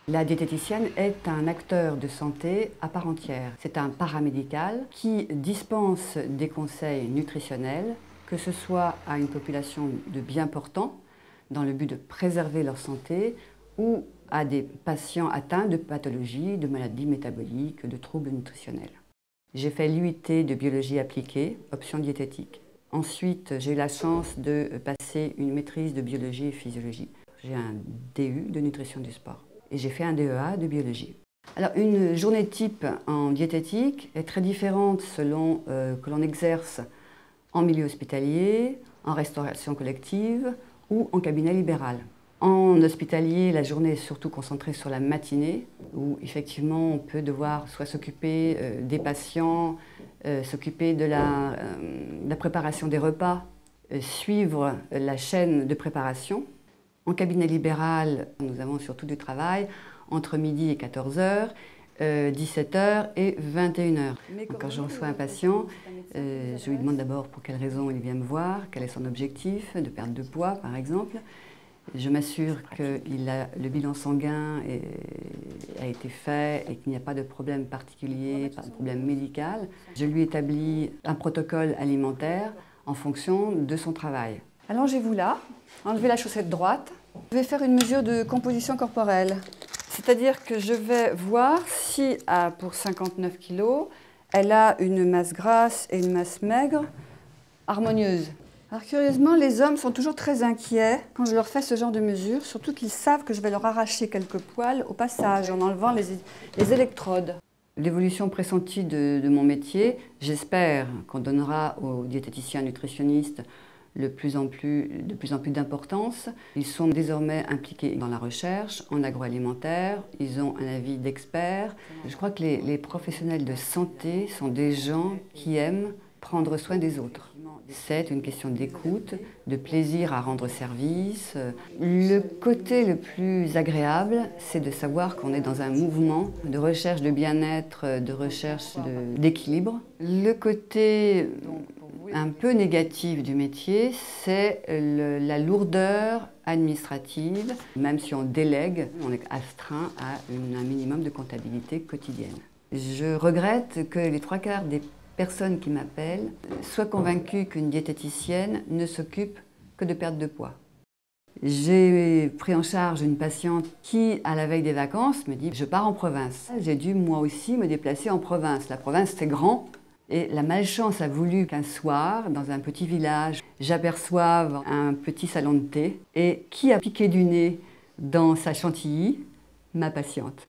La diététicienne est un acteur de santé à part entière. C'est un paramédical qui dispense des conseils nutritionnels, que ce soit à une population de bien portants, dans le but de préserver leur santé, ou à des patients atteints de pathologies, de maladies métaboliques, de troubles nutritionnels. J'ai fait l'UIT de biologie appliquée, option diététique. Ensuite, j'ai eu la chance de passer une maîtrise de biologie et physiologie. J'ai un DU de nutrition du sport et j'ai fait un DEA de biologie. Alors, une journée type en diététique est très différente selon que l'on exerce en milieu hospitalier, en restauration collective ou en cabinet libéral. En hospitalier, la journée est surtout concentrée sur la matinée, où effectivement on peut devoir soit s'occuper des patients, s'occuper de la préparation des repas, suivre la chaîne de préparation. En cabinet libéral, nous avons surtout du travail entre midi et 14h, 17h et 21h. Quand je reçois un patient, je lui demande d'abord pour quelle raison il vient me voir, quel est son objectif, de perte de poids par exemple. Je m'assure que le bilan sanguin a été fait et qu'il n'y a pas de problème particulier, pas de problème médical. Je lui établis un protocole alimentaire en fonction de son travail. Allongez-vous là, enlevez la chaussette droite. Je vais faire une mesure de composition corporelle. C'est-à-dire que je vais voir si, pour 59 kg, elle a une masse grasse et une masse maigre harmonieuse. Alors curieusement, les hommes sont toujours très inquiets quand je leur fais ce genre de mesure, surtout qu'ils savent que je vais leur arracher quelques poils au passage en enlevant les électrodes. L'évolution pressentie de mon métier, j'espère qu'on donnera aux diététiciens nutritionnistes de plus en plus d'importance. Ils sont désormais impliqués dans la recherche, en agroalimentaire, ils ont un avis d'experts. Je crois que les professionnels de santé sont des gens qui aiment prendre soin des autres. C'est une question d'écoute, de plaisir à rendre service. Le côté le plus agréable, c'est de savoir qu'on est dans un mouvement de recherche de bien-être, de recherche d'équilibre. Le côté un peu négatif du métier, c'est la lourdeur administrative. Même si on délègue, on est astreint à un minimum de comptabilité quotidienne. Je regrette que les 3/4 des personnes qui m'appellent soient convaincues qu'une diététicienne ne s'occupe que de perte de poids. J'ai pris en charge une patiente qui, à la veille des vacances, me dit « je pars en province ». J'ai dû moi aussi me déplacer en province. La province, c'est grand. Et la malchance a voulu qu'un soir, dans un petit village, j'aperçoive un petit salon de thé. Et qui a piqué du nez dans sa chantilly? Ma patiente.